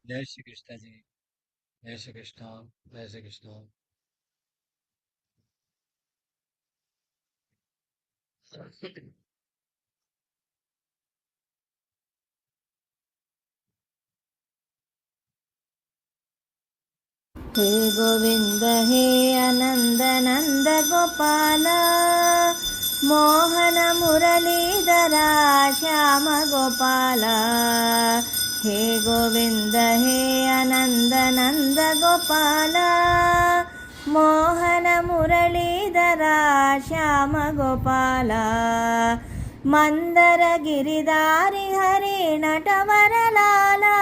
जय श्री कृष्ण जी। जय श्री कृष्ण। जय श्री कृष्ण। हे गोविन्द हे अनन्द नन्द गोपाल मोहन मुरलीधरा श्याम गोपाल। हे गोविन्द हे अनन्द नन्द गोपाल मोहन मुरलीधरा श्याम गोपाल। मंदर गिरिधारी हरि नटवरलाला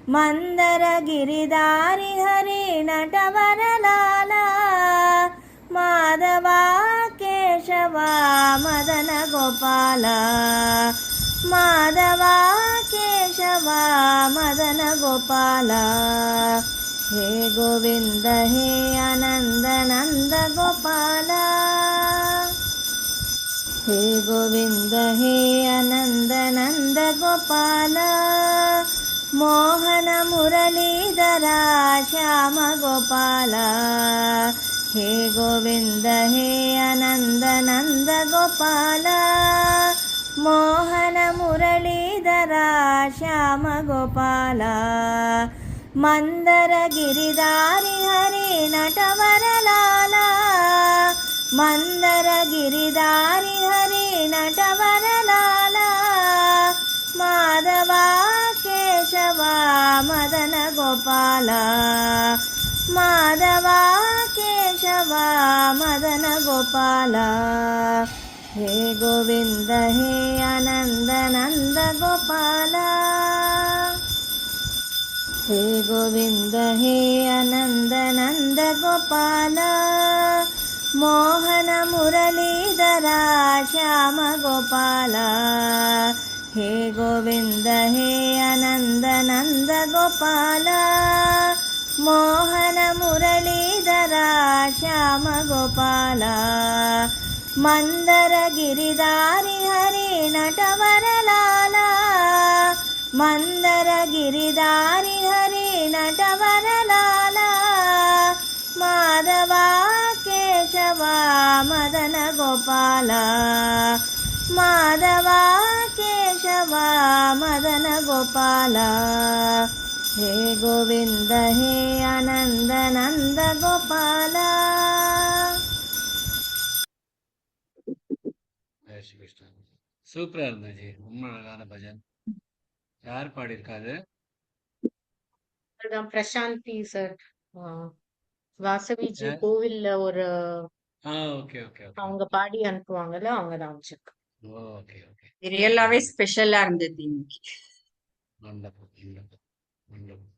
मंदर गिरिधारी हरि नटवरलाला माधवा केशवा मदन गोपाल माधवा केशवा मदन गोपाल। हे गोविन्द हे आनन्द नन्द गोपाल। हे गोविन्द हे आनन्द नन्द गोपाल मोहन मुरलीधरा श्याम गोपाल। हे गोविन्द हे आनन्द नन्द गोपाल मोहन मुरलीधरा श्याम गोपाल। मंदर गिरिधारी हरि नटवरलाला मंदर गिरिधारी हरि नटवरलाला माधवा केशवा मदन गोपाल माधवा केशवा मदन गोपाल। हे गोविन्द हे आनन्द नन्द गोपाल। हे गोविन्द हे आनन्द नन्द गोपाल मोहन मुरलीधरा श्याम गोपाल। हे गोविन्द हे आनन्द नन्द गोपाल मोहन मुरलीधरा श्याम गोपाल। मंदर गिरिधारी हरि नटवरलाला मंदर गिरिधारी हरि नटवरलाला माधवा केशवा मदन गोपाल माधवा केशवा मदन गोपाल। हे गोविन्द हे आनन्द नन्द गोपाल। जय श्री कृष्ण। சூப்பரா இருந்தது ஜி. ரொம்ப அழகான பஜன். யார் பாடியிருக்காரு? அதான் பிரசாந்தி சார். வாசவிஜி யார்? கோவில்ல ஒரு ஓகே ஓகே ஓகே. அவங்க பாடி அனுப்புவாங்கல்ல, அவங்க தான் வச்சிருக்காங்க. Okay okay. ரியலாவே ஸ்பெஷலா இருந்தது இன்னைக்கு. Wonderful wonderful wonderful.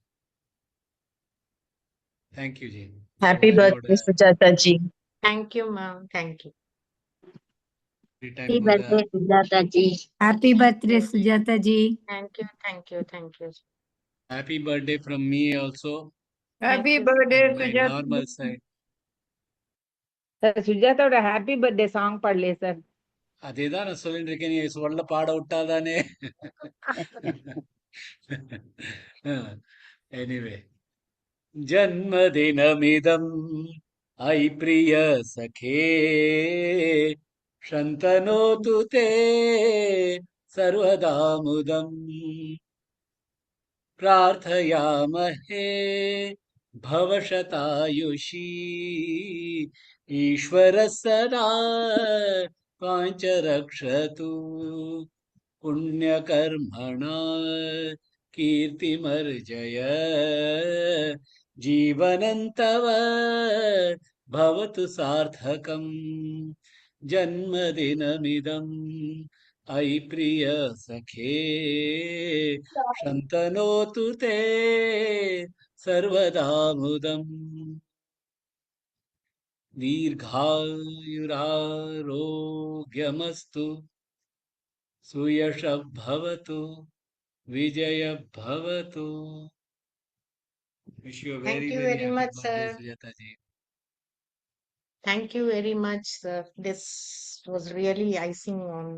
Thank you ji. Happy உங்களோட birthday, Sujata ji. Thank you ma'am, thank you. Free Happy time போது birthday, Sujata ji. Happy birthday, Sujata ji. Thank you, thank you, thank you. Happy birthday from me also happy thank you. Birthday in my Sujata. Normal side. Sir சுஜாதாவோட happy birthday song பாடலையே sir. அதேதான் நான் சொல்லிட்டு இருக்கேன். நீ சொல்ல பாட விட்டாதானே. எனிவே, जन्मदिनमिदम् अयि प्रिय सखे शन्तनोतु ते सर्वदा मुदम् प्रार्थयामहे भवशतायुषी ईश्वरः सदा पाञ्च पुण्यकर्मणा कीर्तिमर्जय जीवनन्तव भवतु सार्थकम् जन्मदिनमिदम् अयि प्रिय सखे शन्तनोतु ते सर्वदा मुदम् दीर्घायुरारोग्यमस्तु सुयशः भवतु विजयः भवतु। Wish you a very thank you very very happy much birthday, sir. Sujata ji. Thank you very much sir. This was really icing on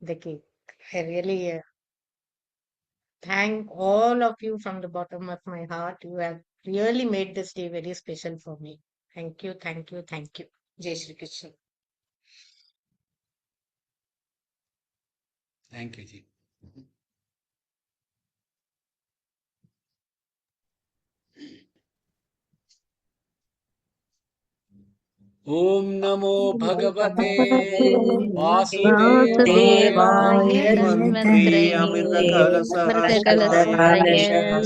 the cake. I really thank all of you from the bottom of my heart. You have really made this day very special for me. Thank you, thank you, thank you. Jai Shri Krishna. Thank you ji. ओम नमो भगवते वासुदेवाय वासुदेवाय धन्वन्त्री अमृतकलशाय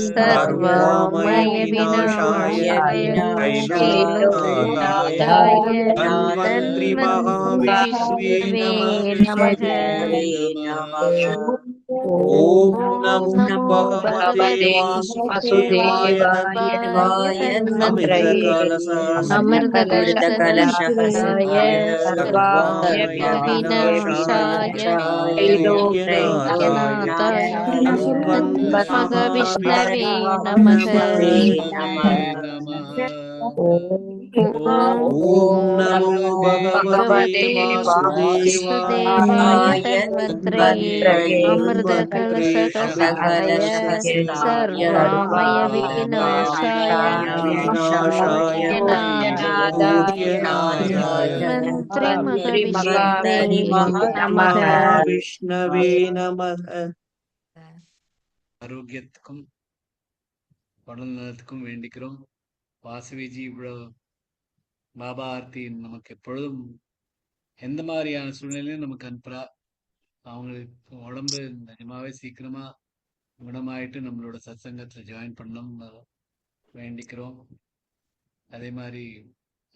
सर्वमय सर्वमयविनाशाय विनाशाय शीलोनाथाय धन्वन्त्री महाविष्णवे महाविष्णवे नमः। नमः। ॐ ॐ नमो भगवते वासुदेवाय धन्वन्त्री अमृतकलशाय सर्वामय विनाशाय त्रैलोक्यनाथाय महाविष्णवे नमः। ॐ नमो भगवते वासुदेवाय धन्वन्त्रे अमृतकलशकस्ताय सर्वमय विनाशाय धन्वन्त्री महाविष्णवे नमः। ஆரோக்கியத்துக்கும் உடல் நலத்துக்கும் வேண்டிக்கிறோம். வாசவிஜி இவ்வளவு பாபா ஆர்த்தி நமக்கு எப்பொழுதும் எந்த மாதிரியான சூழ்நிலையும் நமக்கு அனுப்புறா. அவங்களுக்கு உடம்பு நிஜமாவே சீக்கிரமா குணமாயிட்டு நம்மளோட சத்சங்கத்துல ஜாயின் பண்ணணும் வேண்டிக்கிறோம். அதே மாதிரி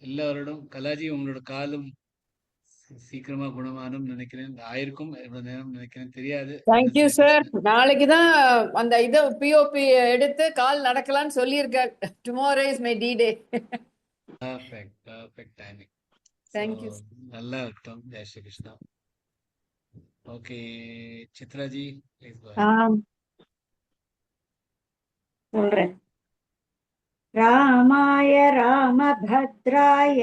எல்லாரோடும் கலாஜி உங்களோட காலும் சீக்கிரமா குணமானும் நினைக்கிறேன். ஆயிருக்கும் எவ்வளவு நேரம் நினைக்கிறேன் தெரியாது. Thank you sir. நாளைக்குதான் அந்த இதை பிஓபி எடுத்து கால் நடக்கலாம்னு சொல்லியிருக்காரு. Tomorrow is my D day. Perfect timing. Thank you. நல்லா இருக்கட்டும். Jai Shri Krishna. Okay Chitraji please go. சொல்றேன். ராமாய ராமபத்ராய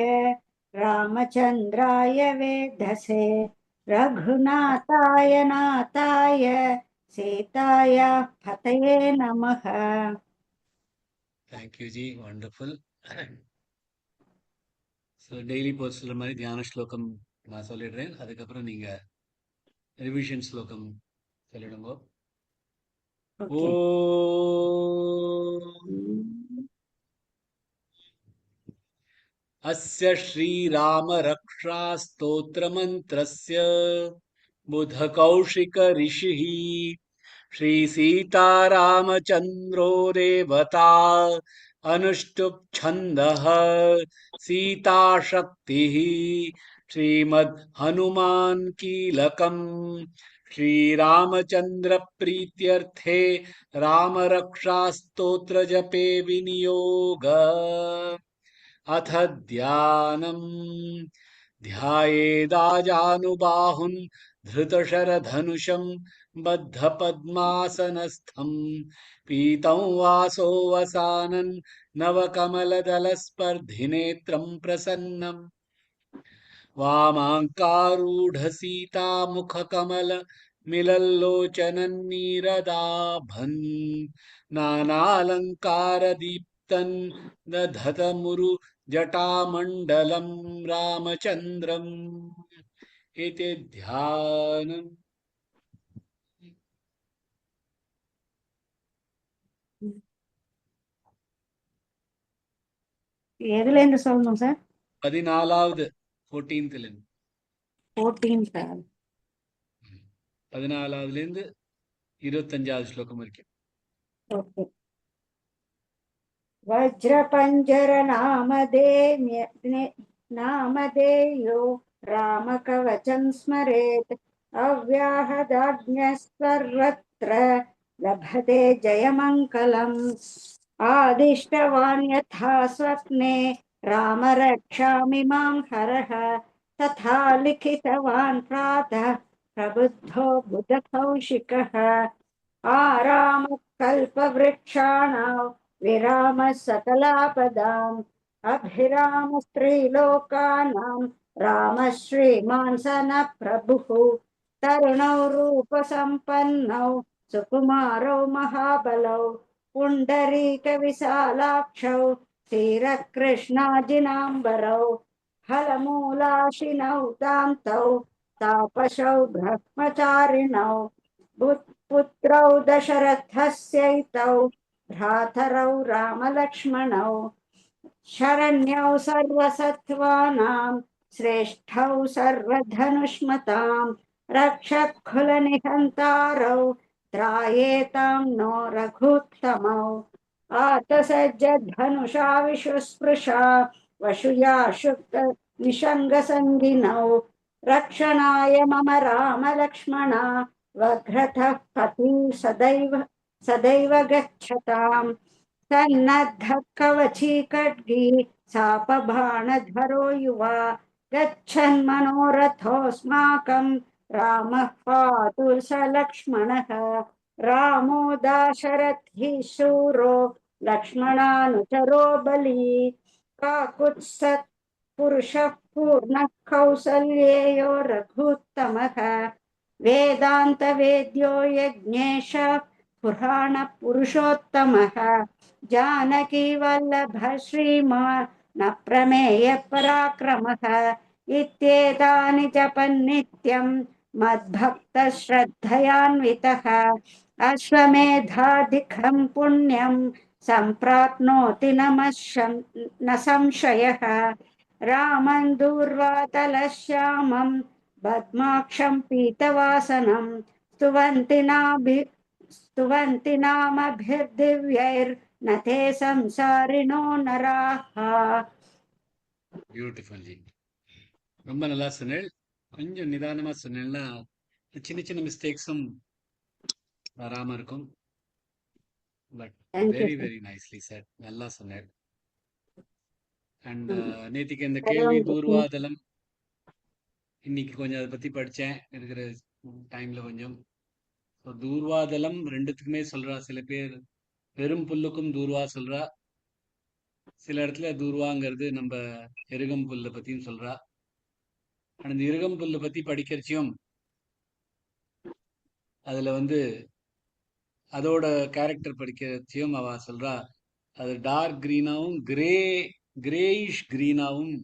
ராமச்சந்திராய வேதசே ரகுநாதாய நாதாய சீதாய பதயே நமः. Thank you G, wonderful. So daily post சொல்ற மாதிரி தியான ஸ்லோகம் நான் சொல்லிடுறேன். அதுக்கப்புறம் நீங்க ரிவிஷன் ஸ்லோகம் சொல்லிடுங்க. ஓ अस्य श्रीरामरक्षास्तोत्रमन्त्रस्य बुधकौशिक ऋषिः श्रीसीतारामचन्द्रो देवता अनुष्टुप् छन्दः सीताशक्तिः श्रीमद् हनुमान् कीलकम् श्रीरामचन्द्रप्रीत्यर्थे रामरक्षास्तोत्रजपे विनियोग। अथ ध्यानम् ध्यायेदाजानुबाहुन् धृतशरधनुषं बद्धपद्मासनस्थं पीतं वासो वसानन् नवकमलदलस्पर्धिनेत्रं प्रसन्नम् वामाङ्कारूढसीतामुखकमल मिलल्लोचनन्नीरदाभन् नानालङ्कारदीप्तन् दधतमुरु जटामण्डलं रामचन्द्रम् इति ध्यानम्. எதுல இருந்து சொல்லணும் சார்? 14வது 14th 14 sir. 14வது 25வது ஸ்லோகம் வரைக்கும். ஓகே. वज्रपञ्जर नामधेयो रामकवचं स्मरेत् अव्याहदाज्ञस्वर्वत्र लभते जयमङ्गलम् आदिष्टवान् यथा स्वप्ने राम रक्षामि मां हरः तथा लिखितवान् प्रातः प्रबुद्धो बुधकौशिकः आरामः कल्पवृक्षाणां विरामः सकलापदाम् अभिराम स्त्रीलोकानां रामः श्रीमान् स नः प्रभुः तरुणौ रूपसम्पन्नौ सुकुमारौ महाबलौ पुण्डरीकविशालाक्षौ क्षीरकृष्णाजिनाम्बरौ फलमूलाशिनौ दान्तौ तापसौ ब्रह्मचारिणौ पुत्रौ दशरथस्यैतौ भ्रातरौ रामलक्ष्मणौ शरण्यौ सर्वसत्त्वानां श्रेष्ठौ सर्वधनुष्मतां रक्षकुलनिहन्तारौ त्रायेतां नो रघुत्तमौ आतसज्जधनुषा विशुस्पृशा वशुया शुक्त निषङ्गसङ्गिनौ रक्षणाय मम रामलक्ष्मणा वघ्रतः पति सदैव गच्छताम् सन्नद्धः कवची खड्गी सापबाणधरो युवा गच्छन्मनोरथोऽस्माकं रामः पातु स लक्ष्मणः रामो दाशरथी शूरो लक्ष्मणानुचरो बली काकुत्स्थः पुरुषः पूर्णः कौसल्येयो रघुत्तमः वेदान्तवेद्यो यज्ञेश पुराणपुरुषोत्तमः जानकी वल्लभ श्रीमान् न प्रमेय पराक्रमः इत्येतानि जपन्नित्यं मद्भक्तः श्रद्धयान्वितः अश्वमेधाधिकं पुण्यं सम्प्राप्नोति न संशयः रामं दूर्वातलश्यामं पद्माक्षं पीतवासनं स्तुवन्ति नामभिर्दिव्यैर्न ते संसारिणो नराः பியூட்டிஃபுல்லி. ரொம்ப நல்லா சொன்னேள். கொஞ்சம் நிதானமா சொன்னேன்னா சின்ன சின்ன மிஸ்டேக்ஸும் வராம இருக்கும். But Thank you, very sir. Very nicely sir, நல்லா சொன்னேள். அண்ட் நேத்திக்கு இந்த கேள்வி தூர்வாதலம், இன்னைக்கு கொஞ்சம் அதை பத்தி படிச்சேன் இருக்கிற டைம்ல கொஞ்சம். ஸோ தூர்வாதலம் ரெண்டுத்துக்குமே சொல்றா. சில பேர் வெறும் புல்லுக்கும் தூர்வா சொல்றா, சில இடத்துல தூர்வாங்கிறது நம்ம எருகம் புல்லை பத்தியும் சொல்றா. அந்த இருகம் புல்லை பத்தி படிக்கிறச்சியும் அதுல வந்து அதோட கேரக்டர் படிக்கிறச்சியும் அவ சொல்றா, அது டார்க் கிரீனாவும் கிரேயிஷ் கிரீனாவும்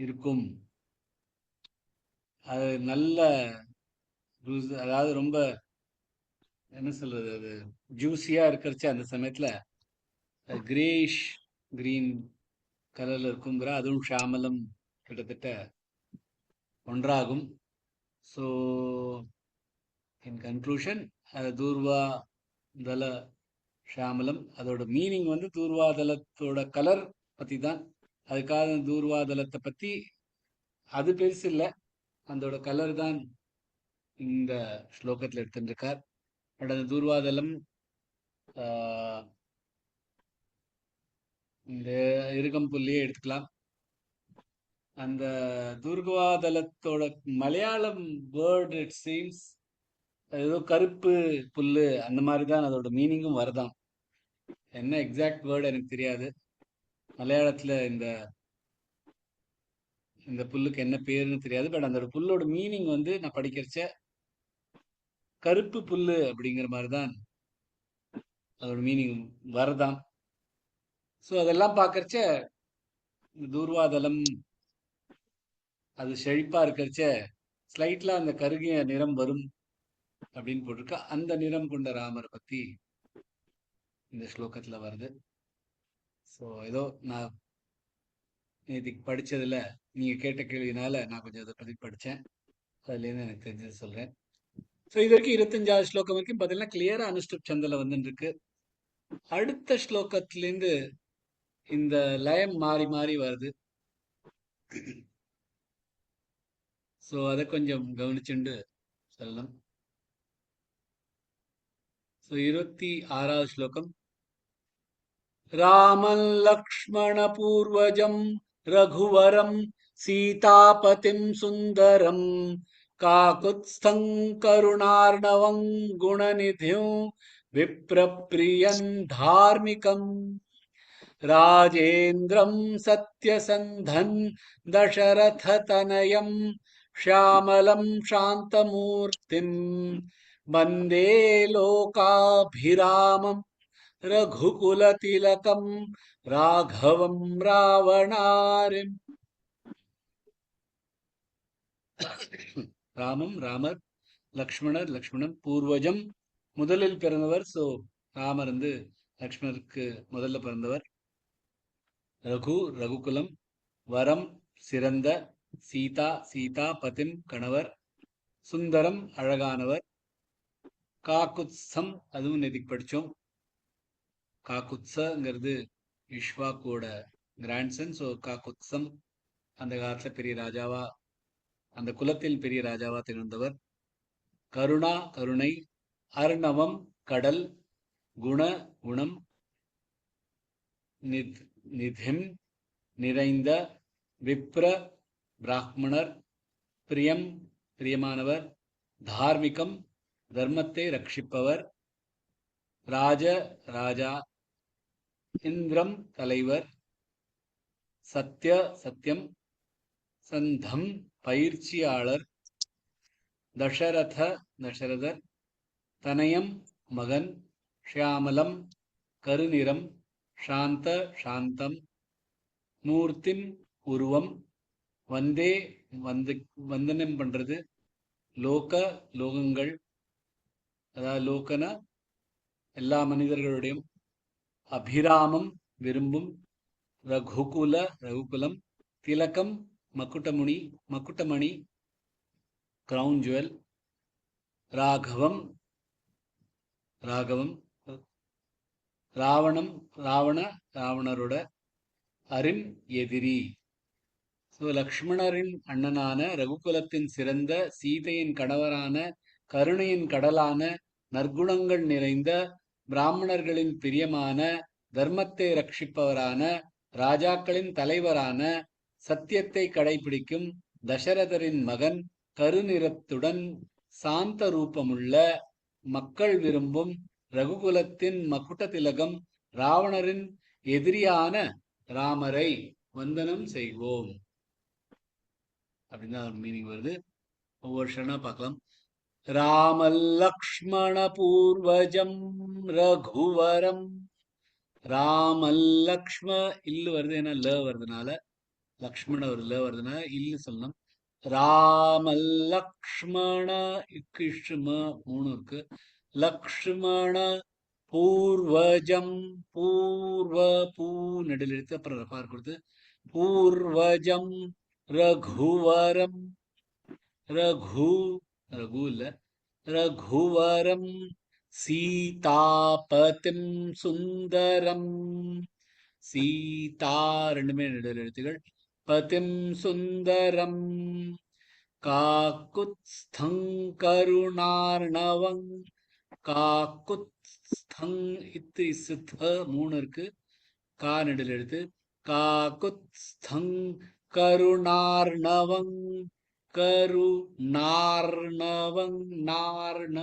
இருக்கும். அது நல்ல அதாவது ரொம்ப என்ன சொல்றது, அது ஜூஸியா இருக்கிறச்சு அந்த சமயத்துல கிரேயிஷ் கிரீன் கலர்ல இருக்குங்கிற. அதுவும் ஷாமலம் கிட்டத்தட்ட ஒன்றாகும். ஸோ இன் கன்க்ளூஷன், அது தூர்வா தல ஷாமலம், அதோட மீனிங் வந்து தூர்வாதலத்தோட கலர் பத்தி தான். அதுக்காக தூர்வாதலத்தை பத்தி அது பெருசு இல்லை, அதோட கலர் தான் இந்த ஸ்லோகத்தில் எடுத்துருக்கார். பட் அந்த தூர்வாதலம் இந்த இருகம்புள்ளியே எடுத்துக்கலாம். அந்த துர்வாதலத்தோட மலையாளம் வேர்ட் இட் சீம்ஸ் ஏதோ கருப்பு புல்லு அந்த மாதிரி தான் அதோட மீனிங்கும் வருதாம். என்ன எக்ஸாக்ட் வேர்டு எனக்கு தெரியாது. மலையாளத்துல இந்த புல்லுக்கு என்ன பேருன்னு தெரியாது. பட் அந்த புல்லோட மீனிங் வந்து நான் படிக்கிறச்ச கருப்பு புல்லு அப்படிங்கிற மாதிரி தான் அதோட மீனிங் வருதாம். ஸோ அதெல்லாம் பார்க்கறச்ச தூர்வாதலம் அது செழிப்பா இருக்கிறச்ச ஸ்லைட்ல அந்த கருகிய நிறம் வரும் அப்படின்னு போட்டிருக்கா. அந்த நிறம் கொண்ட ராமரை பத்தி இந்த ஸ்லோகத்துல வருது. ஸோ ஏதோ நான் நேற்றுக்கு படிச்சதுல நீங்க கேட்ட கேள்வினால நான் கொஞ்சம் அதை பத்தி படிச்சேன், அதுலேருந்து எனக்கு தெரிஞ்சது சொல்றேன். ஸோ இது வரைக்கும் 25வது ஸ்லோகம் வரைக்கும் பார்த்தீங்கன்னா கிளியரா அனுஷ்டுப் சந்தில வந்துட்டு இருக்கு. அடுத்த ஸ்லோகத்திலேருந்து இந்த லயம் மாறி மாறி வருது. ஸோ அதை கொஞ்சம் கவனிச்சுண்டு சொல்லணும். ஸோ 26வது ஸ்லோகம். ராமன் லக்ஷ்மண பூர்வஜம் ரகுவரம் சீதாபதிம் சுந்தரம் காகுத்ஸ்தங் கருணார்ணவம் குணநித்யும் விப்ரப்ரியன் தார்மிகம் ராஜேந்திரம் சத்யசந்தன் தசரத தனயம் ஷியாமலம் சாந்தமூர்த்திம் वन्दे लोकाभिरामम् रघुकुलतिलकं राघवं रावणारिम् ராமம் ராமர், லக்ஷ்மணர் லக்ஷ்மணன், பூர்வஜம் முதலில் பிறந்தவர். ஸோ ராமர் வந்து லக்ஷ்மணருக்கு முதல்ல பிறந்தவர். ரகு ரகுகுலம், வரம் சிறந்த, சீதா சீதா பதிம் கணவர், சுந்தரம் அழகானவர், காக்குத்சம் அதுவும் நேதிக்கு படித்தோம். காக்குத்சங்கிறது இஷ்வாக்கோட கிராண்ட்சன். ஸோ காக்குத்சம் அந்த காலத்தில் பெரிய ராஜாவா, அந்த குலத்தில் பெரிய ராஜாவா திகழ்ந்தவர். கருணா கருணை, அர்ணவம் கடல், குண குணம், நிதிம் நிறைந்த, விப்ர பிராமணர், பிரியம் பிரியமானவர், தார்மிகம் தர்மத்தை ரட்சிப்பவர், ராஜ ராஜா, இந்திரம் தலைவர், சத்ய சத்தியம், சந்தம் பயிற்சியாளர், தசரத தசரதர், தனயம் மகன், ஷியாமலம் கருநிறம், சாந்த சாந்தம், மூர்த்திம் உருவம், வந்தே வந்தனம் பண்றது, லோக லோகங்கள், அதாவது லோகனா எல்லா மனிதர்களுடையும், அபிராமம் விரும்பும், ரகுகுல ரகுகுலம், திலகம் மக்குட்டமணி கிரவுன் ஜுவல், ராகவம் ராவணரோட அரிம் எதிரி. ஸோ லக்ஷ்மணரின் அண்ணனான, ரகுகுலத்தின் சிறந்த, சீதையின் கணவரான, கருணையின் கடலான, நற்குணங்கள் நிறைந்த, பிராமணர்களின் பிரியமான, தர்மத்தை ரட்சிப்பவரான, ராஜாக்களின் தலைவரான, சத்தியத்தை கடைபிடிக்கும் தசரதரின் மகன், கருநிறத்துடன் சாந்த ரூபமுள்ள, மக்கள் விரும்பும், ரகுகுலத்தின் மகுட திலகம், ராவணரின் எதிரியான ராமரை வந்தனம் செய்வோம் அப்படின்னு தான் மீனிங் வருது. ஒவ்வொரு ஷனா பார்க்கலாம். ராமல்லக்ஷ்மண பூர்வஜம் ரகுவரம், ராமல்லக்ஷ்ம இல்லு வருது, ஏன்னா ல வருதுனால, லக்ஷ்மண ஒரு ல வருதுனால இல்லு சொல்லணும். ராமல்லக்ஷ்மண இஷ்ம 3 இருக்கு. லக்ஷ்மண பூர்வஜம், பூர்வ பூ நடுவில் எடுத்து அப்புறம் ரஃபார் கொடுத்து, பூர்வஜம் ரகுவரம், ரகு இல்ல, ரகுவரம், சீதாபதிம் சுந்தரம், சீதா ரெண்டுமே நடுவில் எழுத்துகள், பதிம் சுந்தரம், காக்குத்ஸ்தங் கருணார்ணவங், காக்குத்ஸ்தங் இத்து இசுத்த 3 இருக்கு, கா நடுவில் எழுத்து, காக்குத்ஸ்தங் கருணார்ணவங், கருணார்ணவங் நார்ண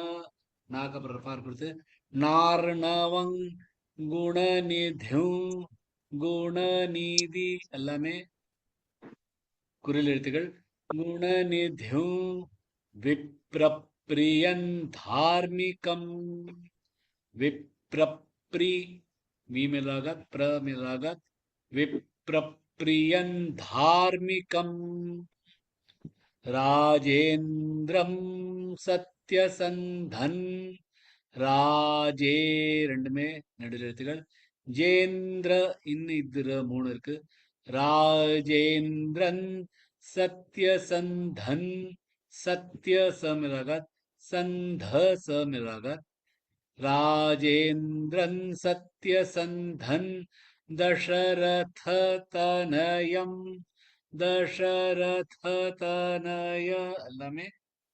நாக்கப்புறம் ரஃபார் கொடுத்து, நார்ணவங் குணநித்யும், குணநீதி எல்லாமே குரில் எழுத்துகள், குணநித்யும், விப்ரப்ரியன் தார்மிகம், விப்ரப்ரி மீமிலாகத் பிரமிலாகத், விப்ரப்ரியன் தார்மிகம், ராஜேந்திரம் சத்யசந்தன், ராஜே ரெண்டுமே நடுவில் எழுத்துகள், ஜேந்திர இத்திர 3 இருக்கு, ராஜேந்திரன் சத்யசந்தன், சத்ய சமிராகத், சந்த சமிராகத், ராஜேந்திரன் சத்யசந்தன், தசரத தனயம், தசரத தனய எல்லாமே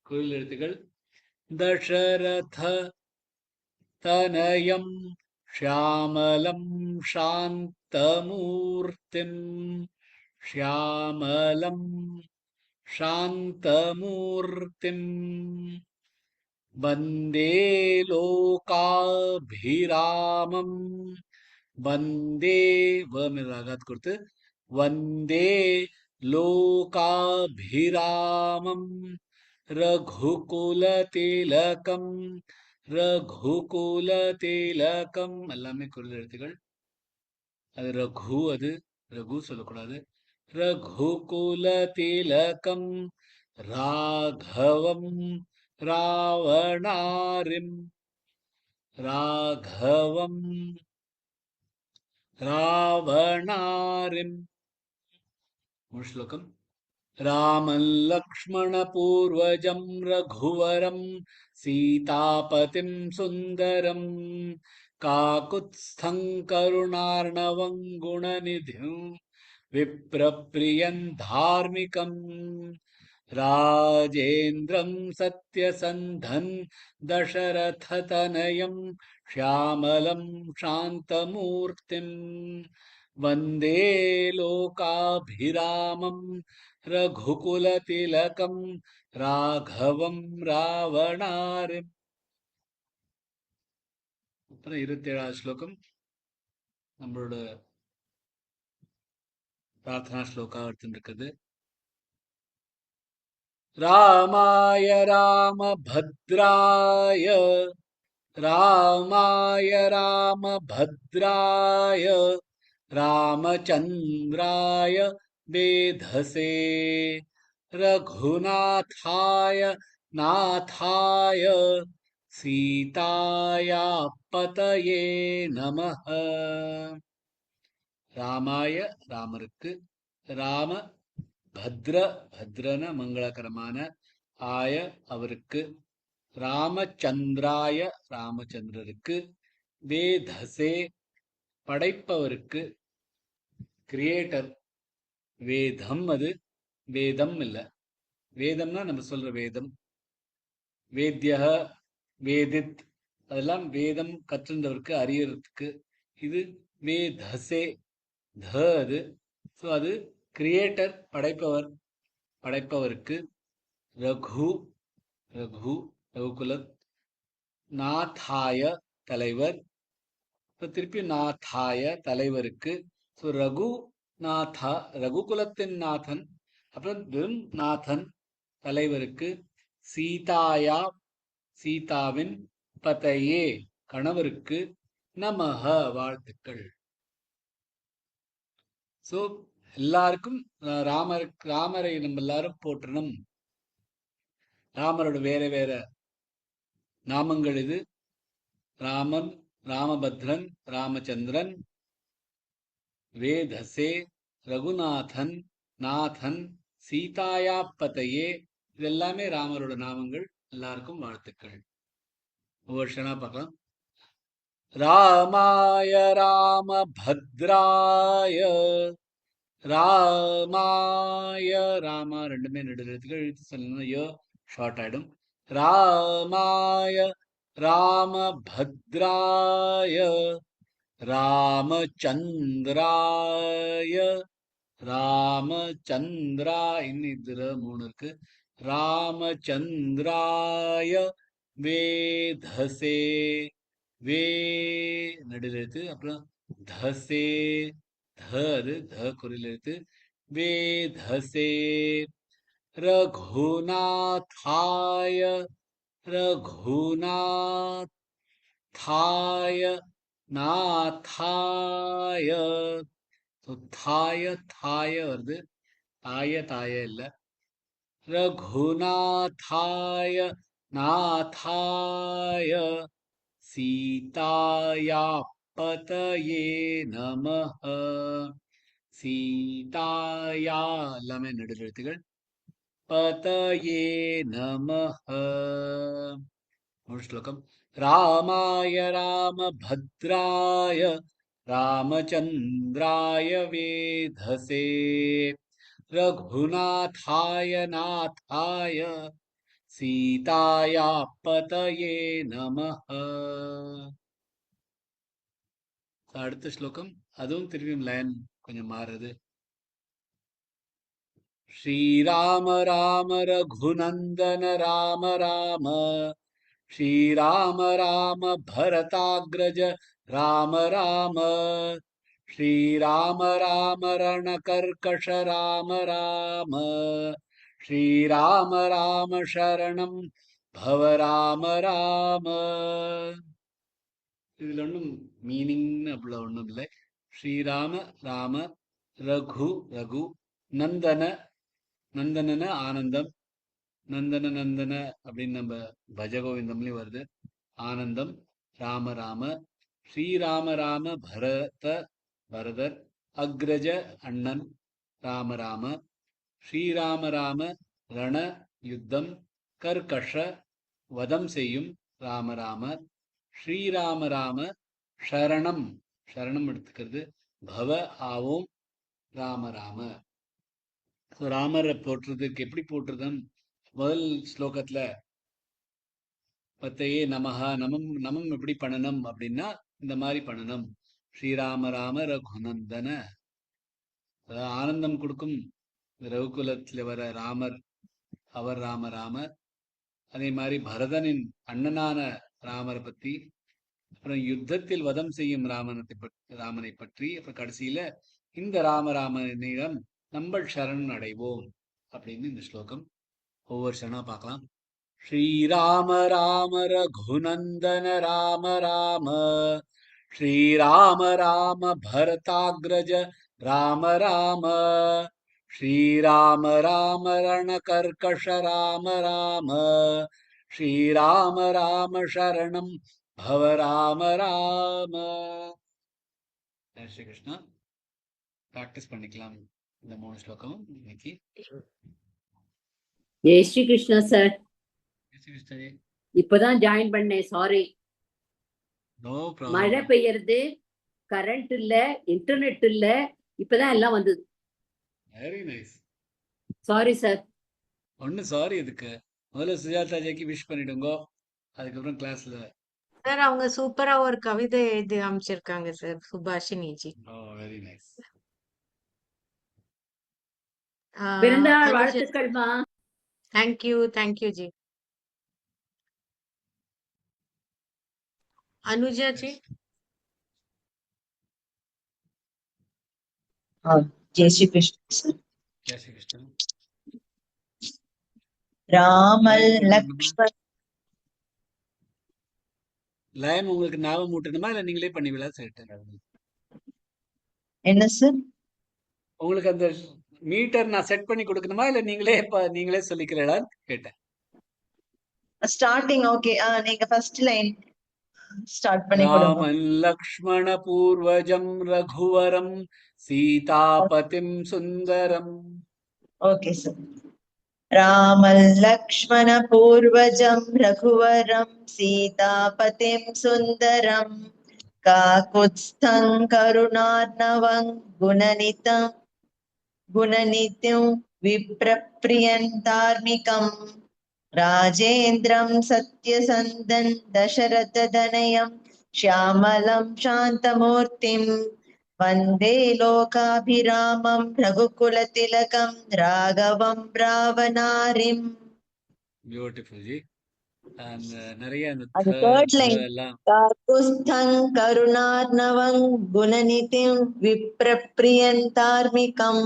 கோயில் எழுத்துக்கள், தசரத தனயம், ஷியாமலம் சாந்தமூர்த்திம், ஷியாமலம் சாந்தமூர்த்திம், வந்தே லோகாபிராமம், வந்தே வமிராகாத் கொடுத்து, வந்தே லோகாபிராமம், ரகுகுலதிலகம் ரகுகுலதிலகம் எல்லாமே குரில் எழுத்துகள். அது ரகு, அது ரகு சொல்லக்கூடாது. ரகுகுலதிலகம் ராகவம் ராவணாரிம் ராகவம் ராவணாரிம். ஒரு ஸ்லோகம். ராமன் லக்ஷ்மணபூர்வஜம் ரகுவரம் சீதாபதிம் சுந்தரம் காகுத்ஸ்தம் கருணார்ணவம் குணநிதிம் விப்ரப்ரியன் தார்மிகம் ராஜேந்திரம் சத்யசந்தன் தசரததனயம் ஷியாமலம் சாந்தமூர்த்திம் வந்தே லோகாபிராமம் ரகுகுலதிலகம் ராகவம் ராவணாரிம். அப்புறம் 27வது ஸ்லோகம் நம்மளோட பிரார்த்தனா ஸ்லோகா எடுத்துருக்குது. ராமாய ராமபத்ராய ராமாய ராமபத்ராய ராமச்சந்திராய வேதசே ரகுநாதாய நாதாய சீதாயா பதயே நமः. ராமாய ராமருக்கு, ராம பத்ர பத்ரன மங்களகரமான, ஆய அவருக்கு, ராமச்சந்திராய ராமச்சந்திரருக்கு, வேதசே படைப்பவருக்கு, கிரியேட்டர், வேதம் அது வேதம் இல்ல, வேதம்னா நம்ம சொல்ற வேதம், வேத்யா வேதித் அதெல்லாம் வேதம் கற்றுண்டவருக்கு அறியறதுக்கு. இது வேதசே த அது. ஸோ அது கிரியேட்டர் படைப்பவர், படைப்பவருக்கு. ரகு ரகு ரகுகுல நாதாய தலைவர். இப்போ திருப்பி நாதாய தலைவருக்கு. ஸோ ரகு நாதா ரகுகுலத்தின் நாதன், அப்புறம் வெறும் நாதன் தலைவருக்கு. சீதாயா சீதாவின் பதையே கணவருக்கு நமஹ வாழ்த்துக்கள். ஸோ எல்லாருக்கும் ராமரை நம்ம எல்லாரும் போற்றணும். ராமரோட வேற வேற நாமங்கள் இது. ராமன், ராமபத்ரன், ராமச்சந்திரன், வேதசே, ரகுநாதன், நாதன், சீதாயா பதையே, இது எல்லாமே ராமரோட நாமங்கள். எல்லாருக்கும் வாழ்த்துக்கள். ஒவ்வொரு க்ஷணா பார்க்கலாம். ராமாய ராமபத்ராய ராமாய ராமா ரெண்டுமே நெடுத்துகள் எழுத்து சொல்லணும். யோ ஷார்ட் ஆயிடும். ராமாய ராமபத்ராய ராமச்சந்திராய ராமச்சந்திரா இன்னும் இதுல 3 இருக்கு. ராமச்சந்திராய வேதசே வே நடுவில் எழுத்து, அப்புறம் தசே த அது த குறில் எழுத்து. வேதசே ரகுநாதாய ரகுநாதாய நாதாய. தாய தாய வருது, தாய தாய இல்ல. ரகுநாதாய நாதாய சீதாயா பதயே நமஹ. சீதாயா எல்லாமே நடுவில் எழுத்துகள். பதயே நமஹ. ஒரு ஸ்லோகம். ராமாய ராமபத்ராய ராமச்சந்திராய வேதசே ரகுநாதாய நாதாய சீதாயா பதயே நமஹ. அடுத்த ஸ்லோகம் அதுவும் திரும்பியும் லைன் கொஞ்சம் மாறுது. ஸ்ரீராம ராம ரகுநந்தன ராம ராம ஸ்ரீராம ராம பரதாக்ரஜ ராம ராம ஸ்ரீராம ராம ரணகர்கஷ ராம ராம ஸ்ரீராம ராம சரணம் பவ ராம ராம. இதுல ஒன்றும் மீனிங் அப்படிலாம் ஒன்றும் இல்லை. ஸ்ரீராம ராம ரகு ரகு நந்தன நந்தனன ஆனந்தம் நந்தன நந்தன அப்படின்னு நம்ம பஜகோவிந்தம்லயும் வருது. ஆனந்தம் ராம ராம ஸ்ரீராம ராம பரத பரதர் அக்ரஜ அண்ணன் ராம ராம ஸ்ரீராம ராம ரண யுத்தம் கர்கஷ வதம் செய்யும் ராம ராம ஸ்ரீராம ராம சரணம் சரணம் எடுத்துக்கிறது பவ ஆவோம் ராம ராம. ராமரை போற்றுறதுக்கு எப்படி போற்றுறதுன்னு முதல் ஸ்லோகத்துல பத்தையே நமஹா நமம் நமம் எப்படி பண்ணணும் அப்படின்னா இந்த மாதிரி பண்ணணும். ஸ்ரீராம ராம ரகுநந்தன அதாவது ஆனந்தம் கொடுக்கும் ரகுகுலத்துல வர ராமர் அவர் ராம ராம. அதே மாதிரி பரதனின் அண்ணனான ராமரை பத்தி அப்புறம் யுத்தத்தில் வதம் செய்யும் ராமனை பற்றி அப்புறம் கடைசியில இந்த ராமனிடம் நம்ம சரண் அடைவோம் அப்படின்னு இந்த ஸ்லோகம். ஒவ்வொரு சரணா பார்க்கலாம். ஸ்ரீராம ராம ரகுநந்தன ராம ராம ஸ்ரீராம ராம பரதாக்ரஜ ராம ராம ஸ்ரீராம ராம ரணகர்கஷ ராம ராம ஸ்ரீராம ராம சரணம் பவ ராம ராம. ஸ்ரீ கிருஷ்ணா பிராக்டிஸ் பண்ணிக்கலாம் இந்த 3 ஸ்லோகம் இன்னைக்கு. ஜெய் ஸ்ரீ கிருஷ்ணா சார். ஸ்ரீ கிருஷ்ணரே இப்பதான் ஜாயின் பண்ணேன், சாரி. நோ மழை ப்ராப்ளம். பெய்யறது, கரண்ட் இல்ல, இன்டர்நெட் இல்ல, இப்பதான் எல்லாம் வந்தது. Very nice. Sorry sir. ஒன்னும் சாரி இதுக்கு. முதல்ல சுஜாதா ஜிக்கு விஷ் பண்ணிடுங்க, அதுக்கப்புறம் கிளாஸ்ல. சார் அவங்க சூப்பரா ஒரு கவிதை எழுதி அமைச்சிருக்காங்க சார், Subhashini ji. Oh very nice. பிறந்தநாள் அனுஜா வாழ்த்துக்கள்மா. தேங்க்யூ ஜி. அனுஜா ஜி. जय श्री कृष्ण सर। ஜெய் ஸ்ரீ கிருஷ்ணன். राम லைன் लक्ष्मण லைன் உங்களுக்கு ஞாபகம் மூட்டணுமா இல்ல நீங்களே பண்ணுவீங்களா? சரி என்ன சார்? உங்களுக்கு அந்த மீட்டர் நான் செட் பண்ணி கொடுக்கணுமா இல்ல நீங்களே சொல்லிக்கிறீங்களான்னு கேட்டேன். Starting okay. நீங்க ஃபர்ஸ்ட் லைன் ஸ்டார்ட் பண்ணி கொடுங்க. ராமன் லக்ஷ்மண பூர்வஜம் ரகுவரம் சீதாபதிம் சுந்தரம். Okay sir. राम लक्ष्मण पूर्वजं रघुवरं सीतापतिं सुन्दरं काकुत्स्थं करुणार्णवं गुणनित्यं विप्रप्रियं धार्मिकं राजेन्द्रं सत्यसन्धं दशरथतनयं श्यामलं शान्तमूर्तिं वन्दे लोकाभिरामं रघुकुलतिलकं राघवं रावणारिं. Beautiful G. அந்த நிறைய அந்த அது third line. எல்லாம் काकुत्स्थं करुणार्णवं गुणनिधिं विप्रप्रियं धार्मिकं.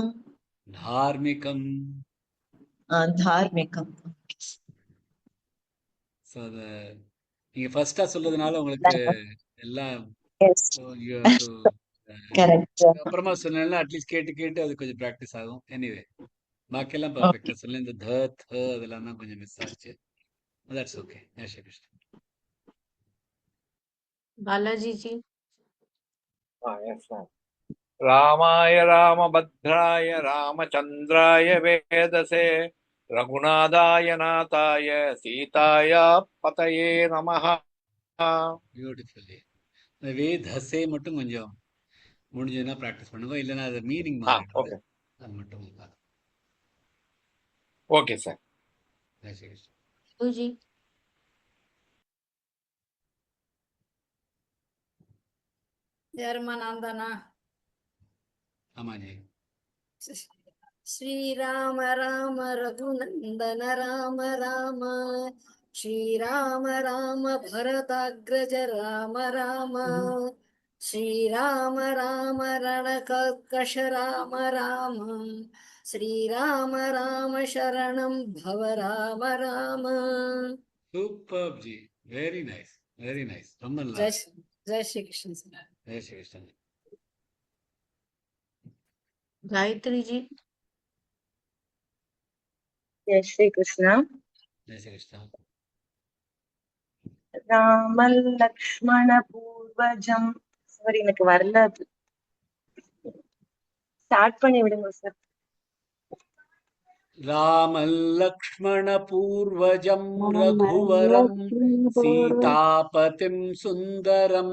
தார்மிகம். धार्मिकं. ஸோ அதை நீங்க ஃபர்ஸ்டா சொல்றதுனால உங்களுக்கு எல்லாம் Yes, so you have to, correct. அப்புறமா சொன்னா அட்லீஸ்ட் கேட்டு அது கொஞ்சம் ப்ராக்டிஸ் ஆகும். எனிவே பாக்கியெல்லாம் பர்ஃபெக்டா சொல்ல. இந்த அதெல்லாம் தான் கொஞ்சம் மிஸ் ஆச்சு. That's okay. Jai Shri Krishnan. Balaji ji. Yes, ma'am. रामाय रामभद्राय रामचन्द्राय वेदसे रघुनाथाय नाथाय सीताय पतये नमः. பியூட்டிஃபுல்லி. இந்த வேதசே மட்டும் கொஞ்சம் முடிஞ்சதுன்னா ப்ராக்டிஸ் பண்ணுங்க, இல்லைன்னா அது மீனிங் மாறிடுது. Okay. அது மட்டும் பார்த்து. Okay, sir. ஜெய் ஸ்ரீ கிருஷ்ணன். குருஜி. யாருமா? நான் தானா? ஆமா ஜி. ஸ்ரீராம ராம ரகுநந்தன ராம ராம ஸ்ரீராம ராம பரதாக்ரஜ ராம ராம श्रीराम राम रणकर्कश राम राम श्रीराम राम शरणं भव राम राम। சூப்பர் ஜி. Very nice, very nice. ரொம்ப நல்லா जय இருக்கு. जय श्री कृष्ण सर। ஜெய் ஸ்ரீ கிருஷ்ணன். गायत्री जी। जय श्री कृष्ण। ஜெய் ஸ்ரீ கிருஷ்ணன். राम लक्ष्मण पूर्वजम சாரி எனக்கு வரல அது. ஸ்டார்ட் பண்ணி விடுங்க சார். रामल्लक्ष्मणपूर्वजं रघुवरं रामलक्ष्मणपूर्व सीतापतिं सुन्दरं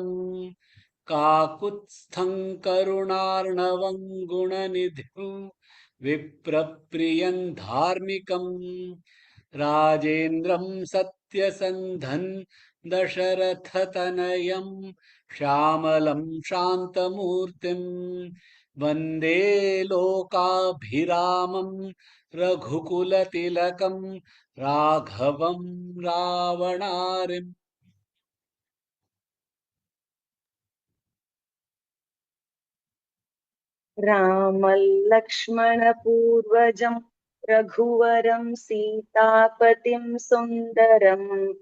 काकुत्स्थं करुणार्णवं गुणनिधिं विप्रप्रियं धार्मिकं राजेन्द्रं सत्यसन्धं दशरथतनयं श्यामलं शान्तमूर्तिं वन्दे लोकाभिरामं रघुकुलतिलकं राघवं रावणारिम्. राम लक्ष्मण पूर्वजम रघुवरं सीतापतिं सुन्दरं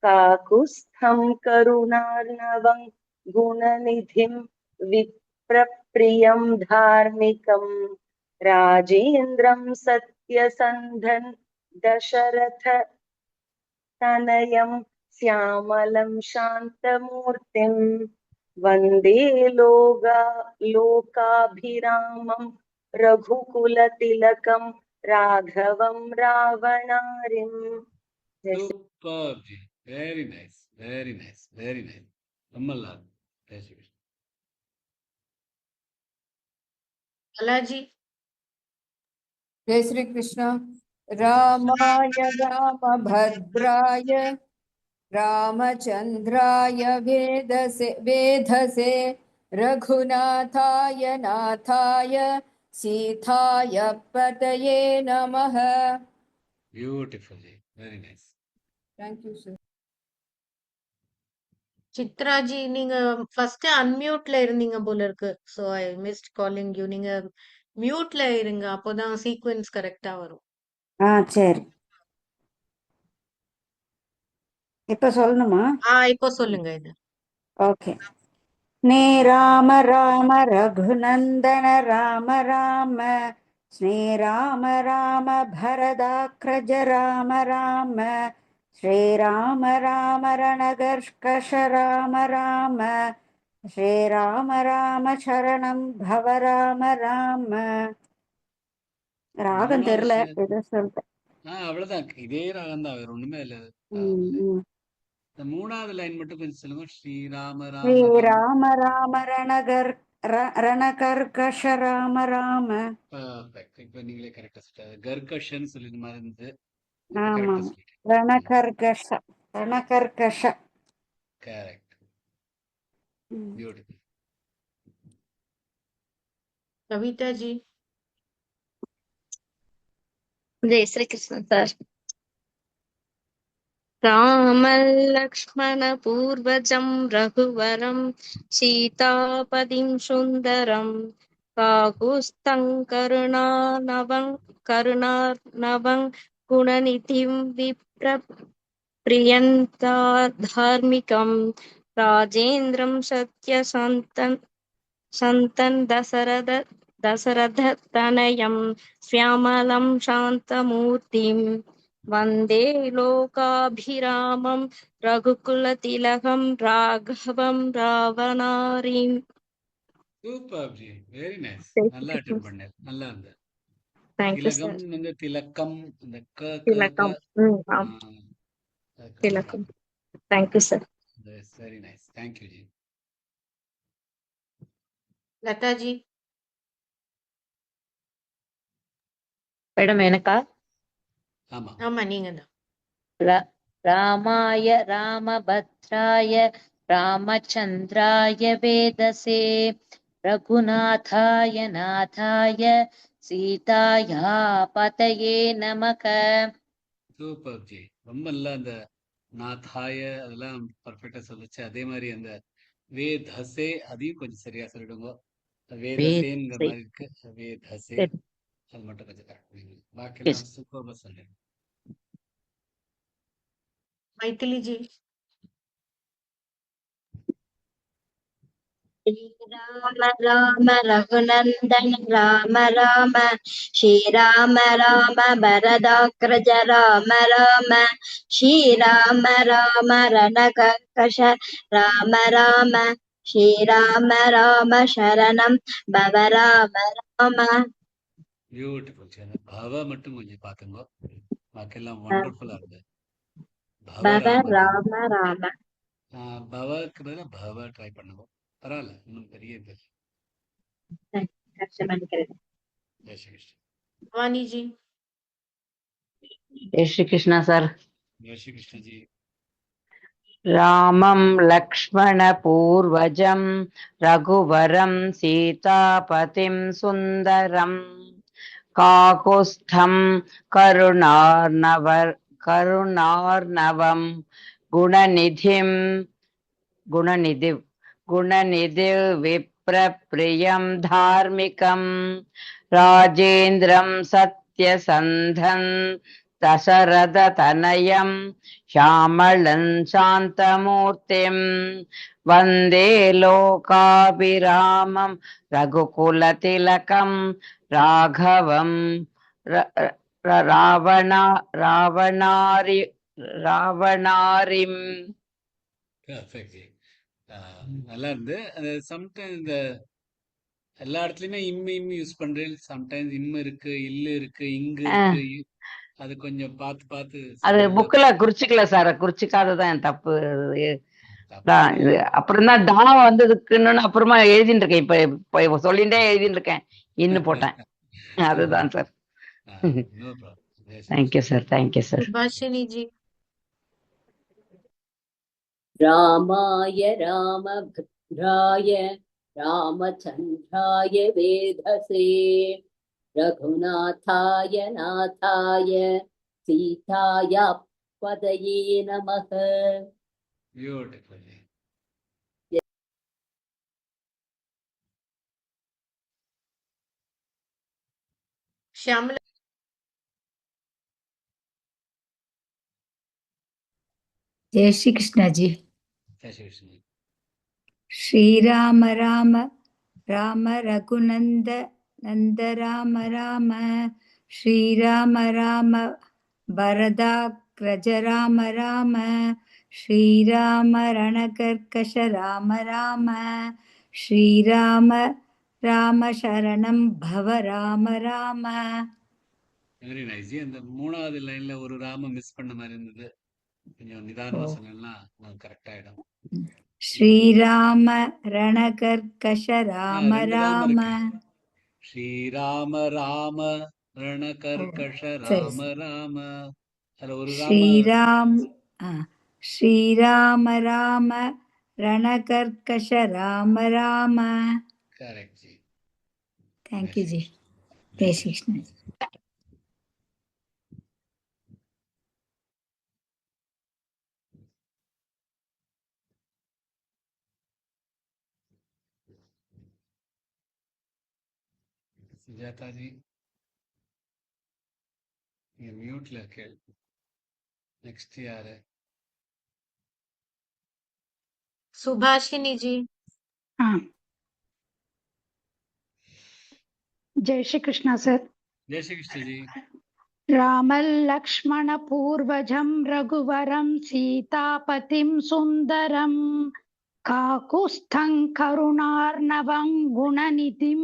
काकुत्स्थं करुणार्णवं गुणनिधिं विप्रप्रियं धार्मिकं राजेन्द्रं सत्यसन्धं दशरथतनयं श्यामलं शान्तमूर्तिं वन्दे लोकाभिरामं रघुकुलतिलकं राघवं रावणारिम्. Superb ji. Very nice, very nice, very nice. ரொம்ப நல்லா இருக்கு. ஜெய் ஸ்ரீ கிருஷ்ணன். बालाजी। जय श्री कृष्ण। रामाय रामभद्राय रामचन्द्राय वेधसे रघुनाथाय नाथाय सीताय पतये नमः। Beautiful ji. Very nice. Thank you, sir. Chitra G, நீங்க ஃபர்ஸ்ட் அன்மியூட்ல இருந்தீங்க போல இருக்கு. So I missed calling you. நீங்க மியூட்ல இருங்க, அப்போதான் சீக்வென்ஸ் கரெக்டா வரும். சரி. இப்ப சொல்லணுமா? இப்போ சொல்லுங்க இது. ஓகே. ஸ்னே ராம ராம ரகுநந்தன ராம ராம ஸ்னே ராம ராம பரதாக்ரஜ ராம ராம ஸ்ரீராம ராம ரணகர்கஷ ராம ராம ஸ்ரீராம ராம சரணம் பவ ராம ராம. ராகம் மூணாவது தெரியல, ஸ்ல- எதோ சொல்லிட்டேன். அவ்வளவுதான். இதே ராகம் தான், வேற ஒண்ணுமே இல்ல. இந்த மூணாவது லைன் மட்டும் கொஞ்சம் சொல்லுங்க. ஸ்ரீராம ராம ராம. ஸ்ரீராம ராம ரணகர்கஷ ராம ராம. Perfect. இப்ப நீங்களே கரெக்டா சொல்லிட்டாரு. கர்கஷன் சொல்லி மாதிரி இருந்தது. ஆமா, கரெக்டா சொல்லிட்டீங்க. ரணகர்கஷ ரணகர்கஷ. கரெக்ட். பியூட்டிஃபுல். कविता जी। जय श्री कृष्ण सर। राम लक्ष्मण पूर्वजं रघुवरं सीतापतिं सुन्दरं काकुत्स्थं करुणार्णवं गुणनिधिं विप्रप्रियन्ताधार्मिकं राजेन्द्रं सत्यसन्तं दशरथतनयं श्यामलं शान्तमूर्तिं वन्दे लोकाभिरामं रघुकुलतिलकं राघवं रावणारिम्. சூப்பர் ஜி. Very nice. Thank நல்லா you, அட்டெண்ட் sir. பண்ணாரு. நல்லா இருந்தது. Thank you, sir. திலகம் வந்து திலக்கம், அந்த க க க Tilakam. Tilakam. Thank you, sir. Very nice. Thank you ji. Lata ji. Madam எனக்கா? ஆமா. ஆமா, நீங்க தான். रामाय रामभद्राय रामचन्द्राय वेदसे रघुनाथाय नाथाय सीताया पतये नमः। Super G. ரொம்ப நல்லா அந்த நாத்தாய அதெல்லாம் பர்ஃபெக்டா சொல்லுச்சு. அதே மாதிரி அந்த வேதசே அதையும் கொஞ்சம் சரியா சொல்லிடுங்க. வேதசேங்கிற வேதசே. மாதிரி இருக்கு. வேதசே சரி. அது மட்டும் கொஞ்சம் கரெக்ட் பண்ணுங்க. Yes. பாக்கியெல்லாம் சூப்பர்பா சொன்னேன். மைதிலி ஜி. श्रीराम राम रघुनन्दन राम राम श्रीराम राम भरदाग्रज राम राम श्रीराम राम रणकर्कश राम राम श्रीराम राम शरणं भव राम राम. Beautiful channel. பவ மட்டும் கொஞ்சம் பாத்துங்க. பாக்கியெல்லாம் வண்டர்ஃபுல்லா இருக்கு. பவ भव ராம राम राम. பவக்கு பதிலா பவ ட்ரை பண்ணுங்க. பரவாயில்ல, இன்னும் பெரிய இது. கஷ்டமணிக்கிறது. ஜெய் ஸ்ரீ கிருஷ்ண. வாணி ஜி. जय श्री कृष्ण सर. ஜெய் ஸ்ரீ கிருஷ்ண ஜி. रामं लक्ष्मणपूर्वजं रघुवरं सीतापतिं सुन्दरं काकुत्स्थं करुणार्णवं गुणनिधि विप्रप्रियं धार्मिकं राजेन्द्रं सत्यसन्धं दशरथतनयं श्यामलं शान्तमूर्तिं वन्दे लोकाभिरामं रघुकुलतिलकं राघवं रावणारिम्. Perfect G. நல்லா இருந்து. அது சம்டைம் இந்த எல்லா இடத்துலயுமே இம்மு யூஸ் பண்றேன். சம்டைம்ஸ் இம்மு இருக்கு, இல்லு இருக்கு, இங்கு இருக்கு. அது கொஞ்சம் பார்த்து பார்த்து அது சொல்றதுல புக்ல குறிச்சுக்கல சார், குறிச்சிக்காததான் என் தப்பு. தப்பு. அப்புறம் தான் தா வந்ததுக்குன்னு அப்புறமா எழுதிட்டு இருக்கேன். இப்ப சொல்லிட்டே எழுதிட்டு இருக்கேன், இன்னும் போட்டேன். அதுதான் சார். No problem. ஜெய் Shri thank you sir, thank you sir. Subhashini ji. रामाय रामभद्राय रामचन्द्राय वेधसे रघुनाथाय नाथाय सीताय पदये नमः. பியூட்டிஃபுல் ஜி. ஷியாமலா. जय श्री कृष्ण जी. ஜெய் ஸ்ரீ கிருஷ்ண ஜி. श्री राम राम राम रघुनंद नंद राम राम श्री राम राम भरदाग्रज राम राम श्री राम रणकर्कश राम राम श्री राम राम शरणं भव राम राम. வெரி நைஸ் ஜி. அந்த மூணாவது லைன்ல ஒரு ராம மிஸ் பண்ண மாதிரி இருந்தது. கொஞ்சம் நிதானமா சொன்னா கரெக்ட் ஆயிடும். श्री राम रणकर्कश राम ரெண்டு ராம राम. இருக்கு. ஸ்ரீராம ராம ரணகர்கஷ ராம ராம. அதுல ஒரு ராம. श्री राम राम रणकर्कश राम राम. கரெக்ட் ஜி. थैंक यू जी. जय श्री कृष्ण. சுஜாதா ஜி, நீங்க மியூட்ல இருக்க. நெக்ஸ்ட் யாரு? சுபாஷினி ஜி. जय श्री कृष्ण सर. जय श्री कृष्ण जी. रामलक्ष्मण पूर्वजं रघुवरं सीतापतिं सुन्दरं काकुत्स्थं करुणार्णवं गुणनिधिं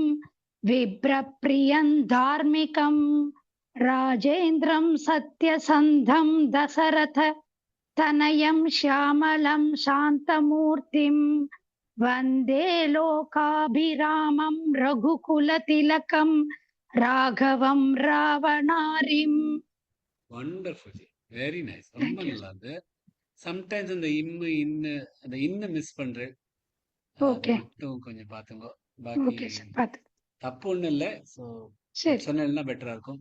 विप्रप्रियं धार्मिकं राजेन्द्रं सत्यसन्धं दशरथ तनयं श्यामलं शान्तमूर्तिं वन्दे लोकाभिरामं रघुकुलतिलकं राघवं रावणारिम्. வண்டர்ஃபுல் ஜி. Very nice. ரொம்ப நல்லா இருந்து. சம்டைம்ஸ் அந்த இன்ன மிஸ் பண்றேன். ஓகே. மட்டும் கொஞ்சம் பாத்துங்க. பாக்கி தப்பு ஒண்ணும் இல்ல. சோ சொன்னா பெட்டரா இருக்கும்.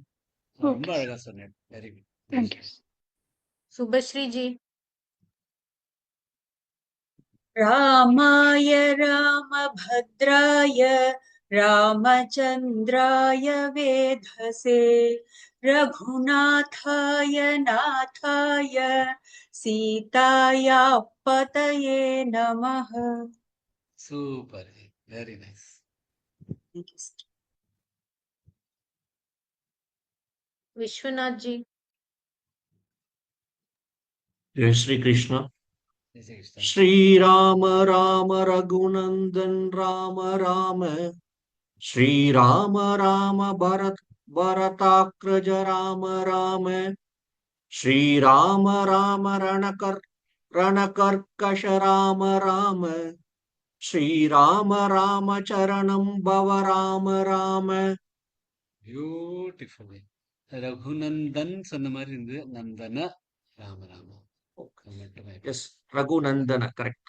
ரொம்ப அழகா சொன்னேன். Very good. Thank you. Subhashree ji. रामाय रामभद्राय रामचन्द्राय वेधसे रघुनाथाय नाथाय सीताया पतये नमः. Super. Very nice. Thank you, sir. Vishwanath ji. जय Shri Krishna. Jai Shri Krishna. Shri Ram Ram Raghunandan Ram Ram, Shri Ram Ram भरताग्रज राम राम, श्री राम राम रणकर्कश राम राम, श्री राम राम चरणं भव राम राम. Beautiful. ரகுநந்தன் சொன்ன மாதிரி இருந்து நந்தன ராம ராம அது மட்டுமே. Yes, Raghunandana correct.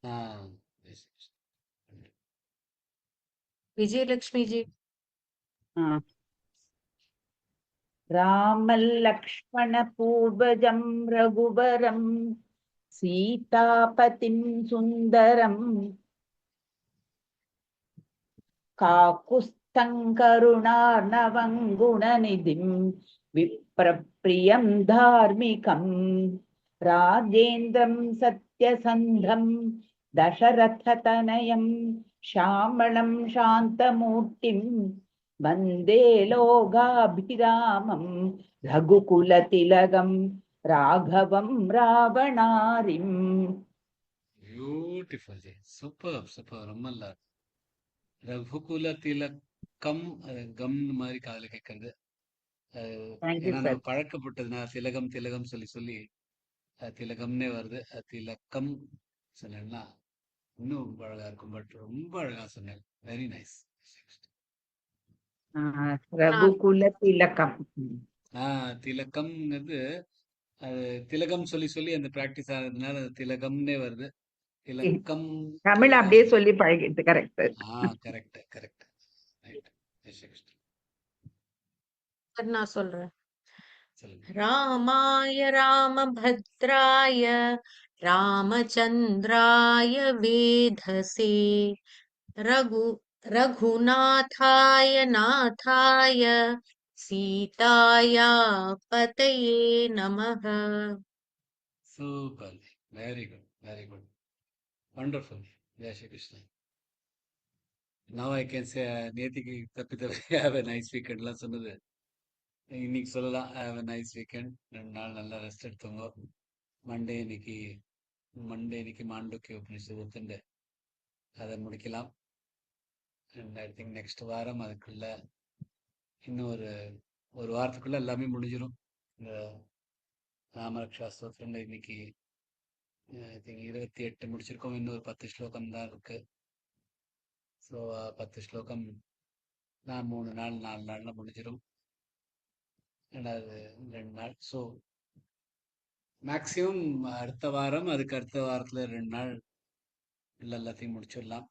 Jai Shri Krishna. Vijayalakshmi ji. रामलक्ष्मणपूर्वजं रघुवरं सीतापतिं सुन्दरं काकुस्थं करुणार्णवं गुणनिधिं विप्रप्रियं धार्मिकं राजेन्द्रं सत्यसन्धं दशरथतनयं श्यामलं शान्तमूर्तिं वन्दे लोकाभिरामं रघुकुलतिलकं राघवं रावणारिम्. Beautiful. Superb. ரொம்ப நல்லா இருக்கு. ரகுகுல திலக்கம் கம் மாதிரி காதுல கேட்கறது. Thank you, ஏன்னா sir. நம்ம பழக்கப்பட்டதுன்னா திலகம் திலகம் சொல்லி சொல்லி திலகம்னே வருது. திலக்கம் சொன்னா இன்னும் ரொம்ப அழகா இருக்கும். பட் ரொம்ப அழகா சொன்னேன். Very nice. ரகுகுலதிலகம். திலக்கம்ங்கிறது அது திலகம் சொல்லி சொல்லி அந்த பிராக்டிஸ் ஆனதுனால அது திலகம்னே வருது. திலக்கம் தமிழ் அப்படியே சொல்லி பழகிட்டு. கரெக்ட். Correct correct. ரைட். நான் சொல்றேன். சொல்லுங்க. ராமாய ராமபத்ராய ராமச்சந்திராய வேதசே ரகுநாதாய நாதாய சீதாயா பதயே நமः. Super. Very good. Very good. Wonderful. Jai Shri Krishna. Now I can say நேத்திக்கு தப்பி have a nice weekend எல்லாம் சொன்னது இன்னைக்கு சொல்லலாம். have a nice weekend. 2 நாள் நல்லா ரெஸ்ட் எடுத்தவங்க. மண்டே இன்னைக்கு மாண்டூக்கிய உபநிஷத்து ஒத்துண்டு அதை முடிக்கலாம். ஐ திங்க் நெக்ஸ்ட் வாரம் அதுக்குள்ள இன்னும் ஒரு வாரத்துக்குள்ள எல்லாமே முடிஞ்சிடும். இந்த ராமரக்ஷா ஸ்தோத்திரங்கள் இன்னைக்கு ஐ திங்க் 28 முடிச்சிருக்கோம். இன்னொரு 10 ஸ்லோகம் தான் இருக்கு. ஸோ 10 ஸ்லோகம் நான் 3 நாள் 4 நாள்ல முடிஞ்சிடும். ரெண்டாவது 2 நாள். ஸோ மேக்சிமம் அடுத்த வாரம் அதுக்கு அடுத்த வாரத்துல 2 நாள் எல்லாத்தையும் முடிச்சிடலாம்.